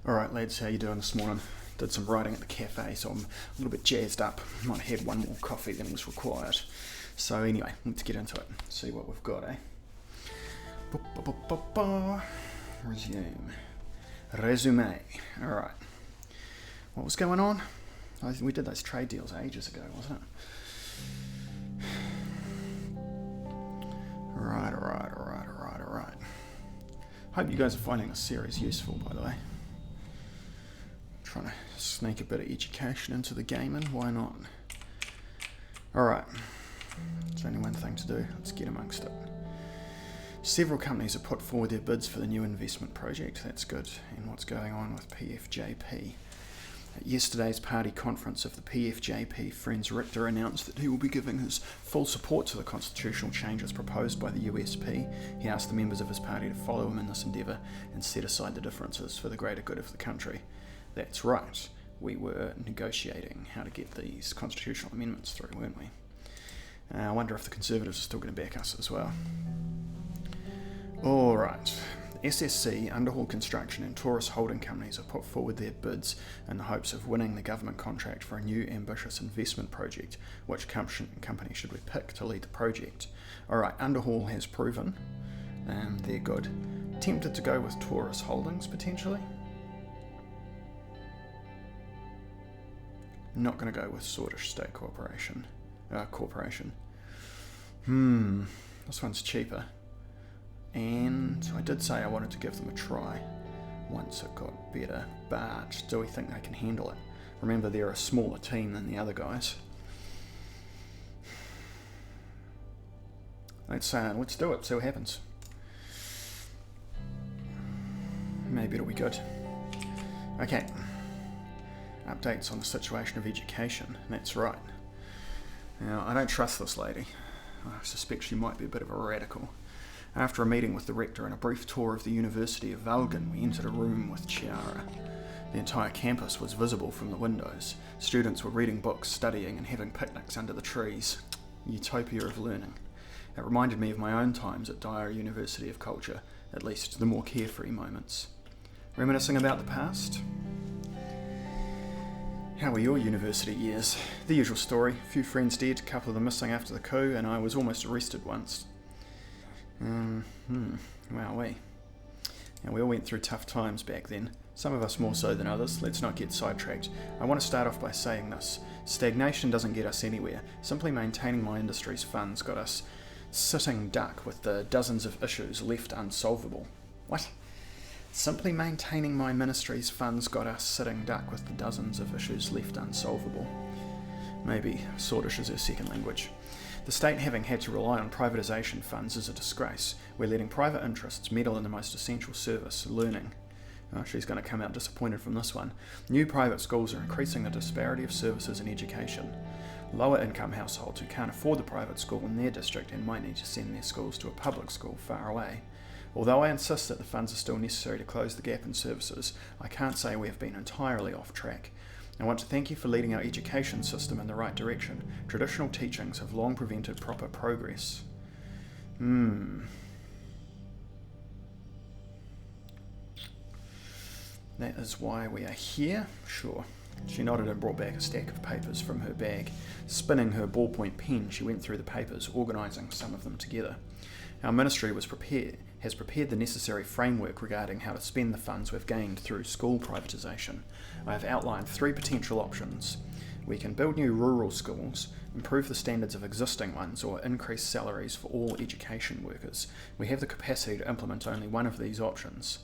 Alright lads, how you doing this morning? Did some writing at the cafe, so I'm a little bit jazzed up. Might have had one more coffee than was required. So anyway, let's get into it. See what we've got, eh? Resume. Alright. What was going on? We did those trade deals ages ago, wasn't it? Alright. Hope you guys are finding this series useful, by the way. Trying to sneak a bit of education into the gaming, why not? Alright, there's only one thing to do, let's get amongst it. Several companies have put forward their bids for the new investment project, that's good. And what's going on with PFJP? At yesterday's party conference of the PFJP, Friends Richter announced that he will be giving his full support to the constitutional changes proposed by the USP. He asked the members of his party to follow him in this endeavour and set aside the differences for the greater good of the country. That's right, we were negotiating how to get these constitutional amendments through, weren't we? I wonder if the Conservatives are still going to back us as well. Alright, SSC, Underhaul Construction and Taurus Holding Companies have put forward their bids in the hopes of winning the government contract for a new ambitious investment project. Which company should we pick to lead the project? Alright, Underhaul has proven they're good. Tempted to go with Taurus Holdings potentially? Not going to go with Swedish State Corporation. This one's cheaper. And I did say I wanted to give them a try once it got better, but do we think they can handle it? Remember, they're a smaller team than the other guys. Let's do it, see what happens. Maybe it'll be good. Okay. Updates on the situation of education, that's right. Now, I don't trust this lady. I suspect she might be a bit of a radical. After a meeting with the rector and a brief tour of the University of Valgan, we entered a room with Chiara. The entire campus was visible from the windows. Students were reading books, studying and having picnics under the trees. Utopia of learning. It reminded me of my own times at Dyer University of Culture, at least the more carefree moments. Reminiscing about the past? How were your university years? The usual story. A few friends dead, a couple of them missing after the coup, and I was almost arrested once. Wowee. Now, we all went through tough times back then. Some of us more so than others. Let's not get sidetracked. I want to start off by saying this. Stagnation doesn't get us anywhere. Simply maintaining my industry's funds got us sitting duck with the dozens of issues left unsolvable. What? Simply maintaining my ministry's funds got us sitting duck with the dozens of issues left unsolvable. Maybe Swedish is her second language. The state having had to rely on privatisation funds is a disgrace. We're letting private interests meddle in the most essential service, learning. Oh, she's going to come out disappointed from this one. New private schools are increasing the disparity of services in education. Lower income households who can't afford the private school in their district and might need to send their schools to a public school far away. Although I insist that the funds are still necessary to close the gap in services, I can't say we have been entirely off track. I want to thank you for leading our education system in the right direction. Traditional teachings have long prevented proper progress. That is why we are here? Sure. She nodded and brought back a stack of papers from her bag. Spinning her ballpoint pen, she went through the papers, organising some of them together. Our ministry has prepared the necessary framework regarding how to spend the funds we've gained through school privatisation. I have outlined 3 potential options. We can build new rural schools, improve the standards of existing ones, or increase salaries for all education workers. We have the capacity to implement only one of these options.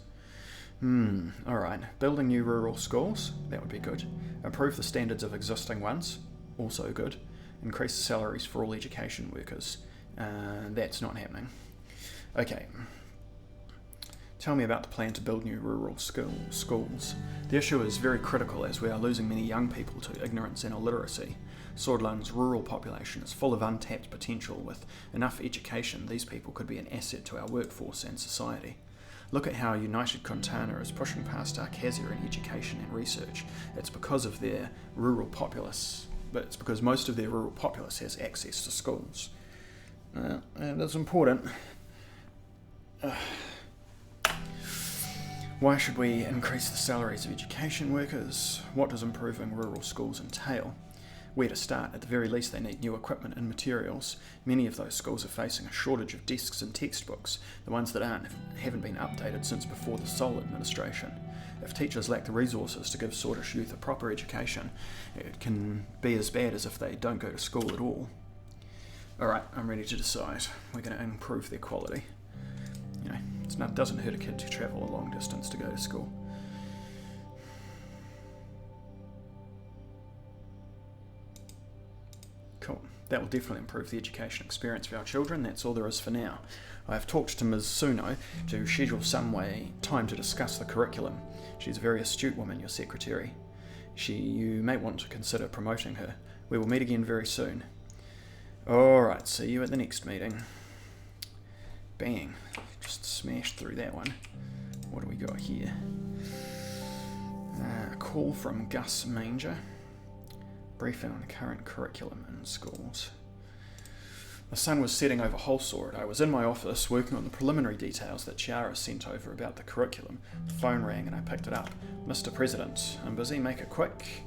Alright. Building new rural schools, that would be good. Improve the standards of existing ones, also good. Increase the salaries for all education workers. That's not happening. Okay. Tell me about the plan to build new rural schools. The issue is very critical as we are losing many young people to ignorance and illiteracy. Swordland's rural population is full of untapped potential. With enough education, these people could be an asset to our workforce and society. Look at how United Contana is pushing past Arcasia in education and research. It's because of their rural populace, but it's because most of their rural populace has access to schools. And that's important. Why should we increase the salaries of education workers? What does improving rural schools entail? Where to start? At the very least, they need new equipment and materials. Many of those schools are facing a shortage of desks and textbooks. The ones that haven't been updated since before the Sol administration. If teachers lack the resources to give Swordish youth a proper education, it can be as bad as if they don't go to school at all. Alright, I'm ready to decide. We're going to improve their quality. It doesn't hurt a kid to travel a long distance to go to school. Cool. That will definitely improve the education experience for our children. That's all there is for now. I have talked to Ms. Suno to schedule time to discuss the curriculum. She's a very astute woman, your secretary. You may want to consider promoting her. We will meet again very soon. Alright, see you at the next meeting. Bang. Just smashed through that one. What do we got here? A call from Gus Manger. Briefing on the current curriculum in schools. The sun was setting over Holsword. I was in my office working on the preliminary details that Chiara sent over about the curriculum. The phone rang and I picked it up. Mr. President, I'm busy, make it quick.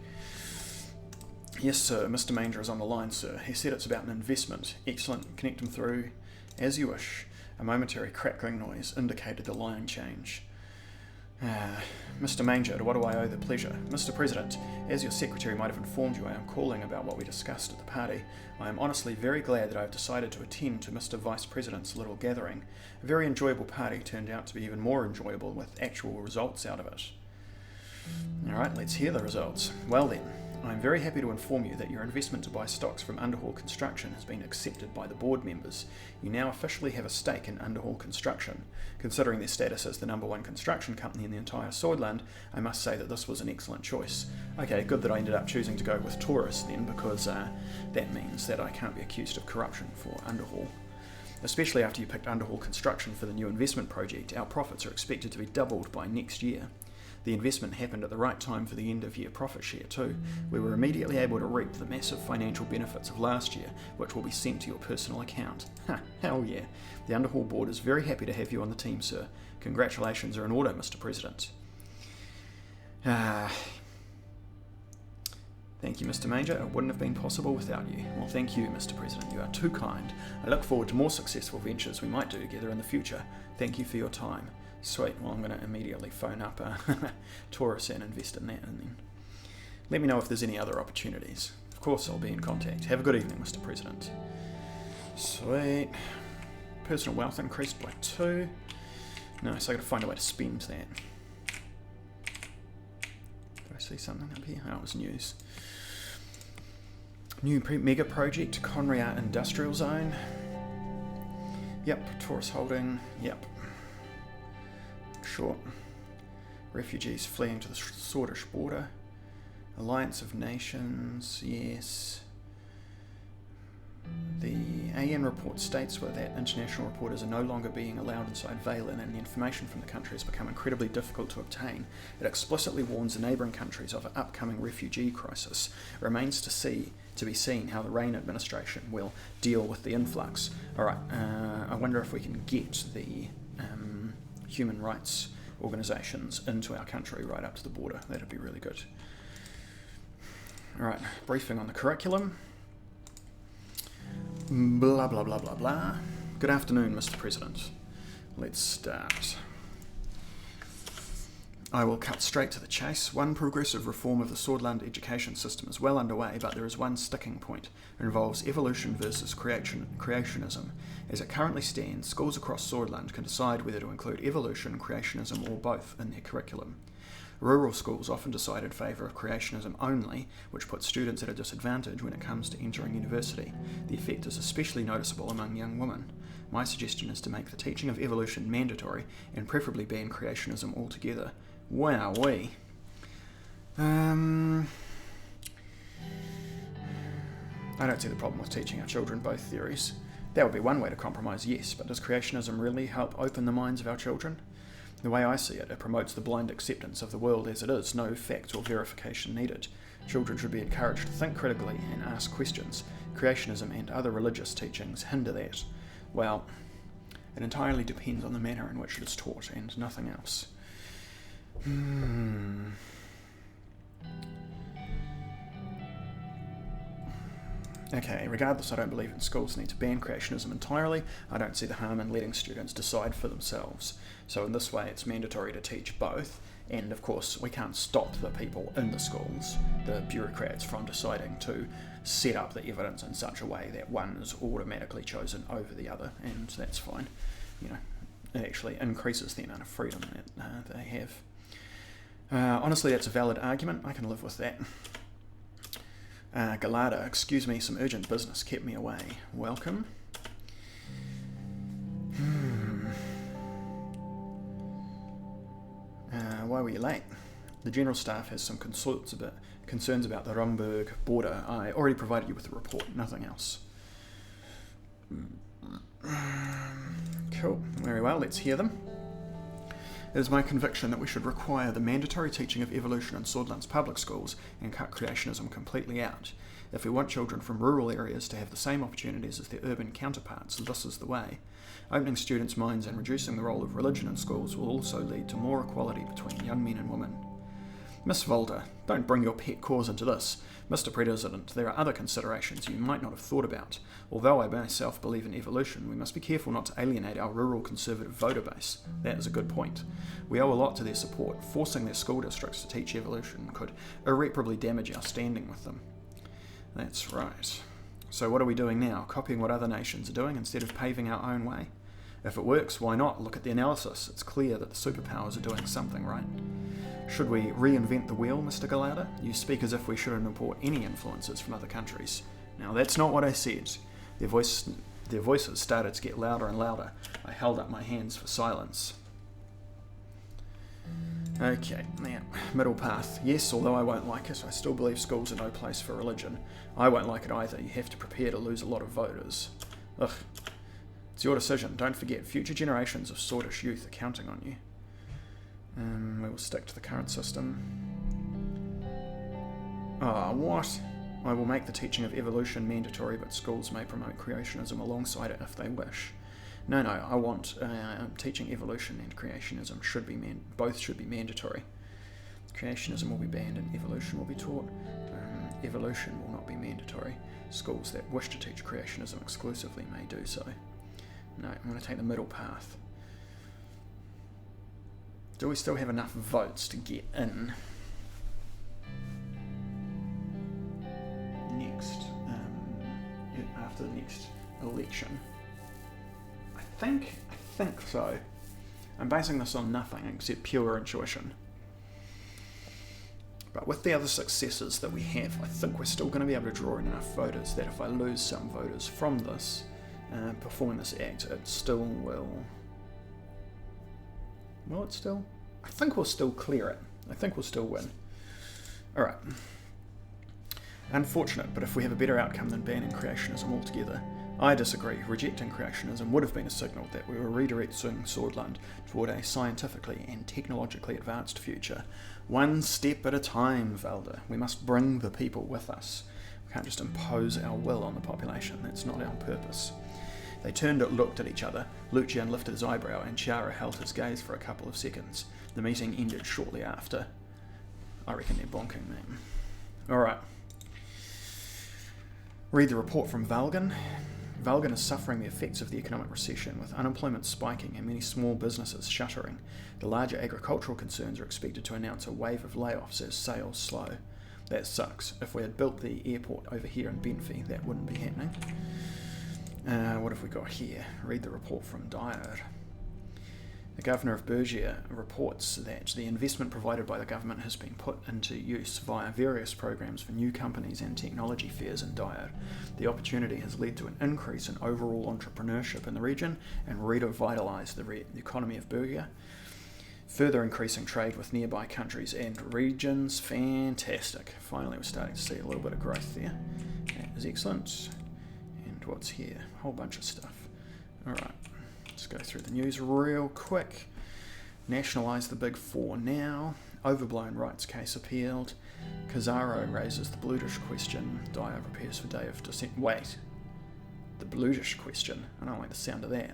Yes, sir, Mr. Manger is on the line, sir. He said it's about an investment. Excellent, connect him through as you wish. A momentary crackling noise indicated the line change. Mr. Manger, to what do I owe the pleasure? Mr. President, as your secretary might have informed you, I am calling about what we discussed at the party. I am honestly very glad that I have decided to attend to Mr. Vice President's little gathering. A very enjoyable party turned out to be even more enjoyable with actual results out of it. Alright, let's hear the results. Well then, I am very happy to inform you that your investment to buy stocks from Underhaul Construction has been accepted by the board members. You now officially have a stake in Underhaul Construction. Considering their status as the #1 construction company in the entire Swordland, I must say that this was an excellent choice. Okay, good that I ended up choosing to go with Taurus then, because that means that I can't be accused of corruption for Underhaul. Especially after you picked Underhaul Construction for the new investment project, our profits are expected to be doubled by next year. The investment happened at the right time for the end-of-year profit share too. We were immediately able to reap the massive financial benefits of last year, which will be sent to your personal account. Ha, hell yeah. The Underhaul board is very happy to have you on the team, sir. Congratulations are in order, Mr. President. Thank you, Mr. Major. It wouldn't have been possible without you. Well, thank you, Mr. President. You are too kind. I look forward to more successful ventures we might do together in the future. Thank you for your time. Sweet, well I'm going to immediately phone up Taurus and invest in that, and then let me know if there's any other opportunities. Of course I'll be in contact. Have a good evening, Mr. President. Sweet. Personal wealth increased by 2. Nice, I've got to find a way to spend that. Did I see something up here? Oh, it was news. New mega project, Conrail Industrial Zone. Yep, Taurus Holding, yep. Sure. Refugees fleeing to the Swordish border. Alliance of Nations, yes. The AN report states that international reporters are no longer being allowed inside Valen, and the information from the country has become incredibly difficult to obtain. It explicitly warns the neighbouring countries of an upcoming refugee crisis. It remains to be seen how the Rain administration will deal with the influx. Alright, I wonder if we can get the human rights organisations into our country right up to the border. That'd be really good. Alright, briefing on the curriculum. Blah blah blah blah blah. Good afternoon, Mr. President. Let's start. I will cut straight to the chase. One progressive reform of the Swordland education system is well underway, but there is one sticking point. It involves evolution versus creationism. As it currently stands, schools across Swordland can decide whether to include evolution, creationism, or both in their curriculum. Rural schools often decide in favour of creationism only, which puts students at a disadvantage when it comes to entering university. The effect is especially noticeable among young women. My suggestion is to make the teaching of evolution mandatory and preferably ban creationism altogether. Wowee. I don't see the problem with teaching our children both theories. That would be one way to compromise, yes, but does creationism really help open the minds of our children? The way I see it, it promotes the blind acceptance of the world as it is, no facts or verification needed. Children should be encouraged to think critically and ask questions. Creationism and other religious teachings hinder that. Well, it entirely depends on the manner in which it is taught and nothing else. Okay, regardless, I don't believe that schools need to ban creationism entirely. I don't see the harm in letting students decide for themselves. So in this way, it's mandatory to teach both. And of course, we can't stop the people in the schools, the bureaucrats, from deciding to set up the evidence in such a way that one is automatically chosen over the other, and that's fine. It actually increases the amount of freedom that they have. Honestly, that's a valid argument. I can live with that. Galada, excuse me, some urgent business kept me away. Welcome. Why were you late? The General Staff has some concerns about the Rumburg border. I already provided you with a report, nothing else. Cool, very well, let's hear them. It is my conviction that we should require the mandatory teaching of evolution in Sordland's public schools and cut creationism completely out. If we want children from rural areas to have the same opportunities as their urban counterparts, this is the way. Opening students' minds and reducing the role of religion in schools will also lead to more equality between young men and women. Miss Volder, don't bring your pet cause into this. Mr. President, there are other considerations you might not have thought about. Although I myself believe in evolution, we must be careful not to alienate our rural conservative voter base. That is a good point. We owe a lot to their support. Forcing their school districts to teach evolution could irreparably damage our standing with them. That's right. So what are we doing now? Copying what other nations are doing instead of paving our own way? If it works, why not? Look at the analysis. It's clear that the superpowers are doing something right. Should we reinvent the wheel, Mr. Gallardo? You speak as if we shouldn't import any influences from other countries. Now, that's not what I said. Their voices started to get louder and louder. I held up my hands for silence. Okay, now, middle path. Yes, although I won't like it, I still believe schools are no place for religion. I won't like it either. You have to prepare to lose a lot of voters. Ugh. It's your decision. Don't forget, future generations of Swordish youth are counting on you. We will stick to the current system. What? I will make the teaching of evolution mandatory, but schools may promote creationism alongside it if they wish. No, I want teaching evolution and creationism both should be mandatory. Creationism will be banned and evolution will be taught. Evolution will not be mandatory. Schools that wish to teach creationism exclusively may do so. No, I'm going to take the middle path. Do we still have enough votes to get in? After the next election? I think so. I'm basing this on nothing except pure intuition. But with the other successes that we have, I think we're still going to be able to draw in enough voters that if I lose some voters from this, performing this act, it still will... Will it still? I think we'll still clear it. I think we'll still win. Alright. Unfortunate, but if we have a better outcome than banning creationism altogether, I disagree. Rejecting creationism would have been a signal that we were redirecting Swordland toward a scientifically and technologically advanced future. One step at a time, Valda. We must bring the people with us. We can't just impose our will on the population. That's not our purpose. They looked at each other. Lucian lifted his eyebrow and Chiara held his gaze for a couple of seconds. The meeting ended shortly after. I reckon they're bonking, man. Alright. Read the report from Valgan. Valgan is suffering the effects of the economic recession, with unemployment spiking and many small businesses shuttering. The larger agricultural concerns are expected to announce a wave of layoffs as sales slow. That sucks. If we had built the airport over here in Benfey, that wouldn't be happening. What have we got here? Read the report from Dyer. The Governor of Bergia reports that the investment provided by the government has been put into use via various programs for new companies and technology fairs in Dyer. The opportunity has led to an increase in overall entrepreneurship in the region and revitalised the economy of Bergia, further increasing trade with nearby countries and regions. Fantastic. Finally, we're starting to see a little bit of growth there. That is excellent. And what's here? A whole bunch of stuff. Alright. Let's go through the news real quick. Nationalise the Big Four now. Overblown rights case appealed. Kazaro raises the Bludish question. Dyer prepares for day of dissent. Wait. The Bludish question? I don't like the sound of that.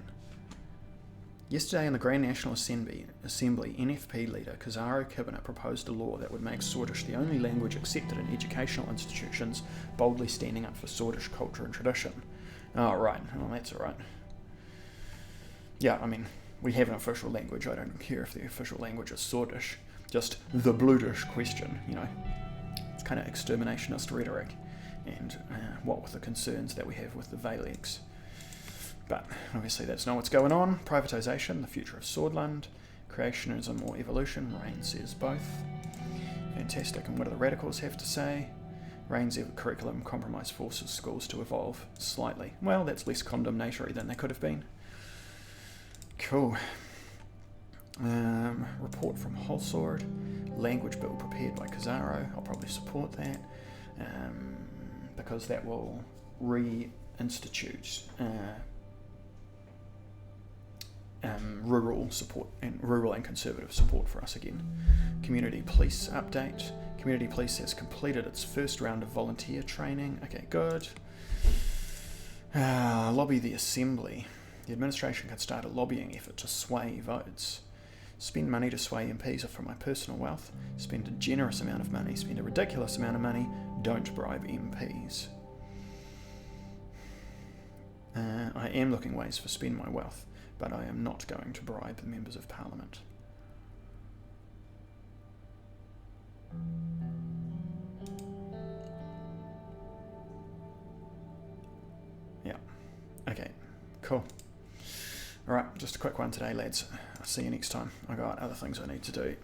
Yesterday in the Grand National Assembly, NFP leader Kazaro Cabinet proposed a law that would make Swordish the only language accepted in educational institutions, boldly standing up for Swordish culture and tradition. Oh, right. Well, that's all right. Yeah, I mean, we have an official language. I don't care if the official language is Swordish. Just the Bludish question, It's kind of exterminationist rhetoric. And what with the concerns that we have with the Valeks. But obviously that's not what's going on. Privatisation, the future of Swordland, creationism or evolution, Rain says both. Fantastic, and what do the radicals have to say? Rain's curriculum compromise forces schools to evolve slightly. Well, that's less condemnatory than they could have been. Cool. Report from Holsword, language bill prepared by Kazaro. I'll probably support that because that will reinstitute rural and conservative support for us again. Community police update. Community police has completed its first round of volunteer training. Okay, good. Lobby the Assembly. The administration could start a lobbying effort to sway votes. Spend money to sway MPs from my personal wealth. Spend a generous amount of money. Spend a ridiculous amount of money. Don't bribe MPs. I am looking ways for spend my wealth, but I am not going to bribe the members of Parliament. Yeah. Okay. Cool. Alright, just a quick one today, lads. I'll see you next time. I got other things I need to do.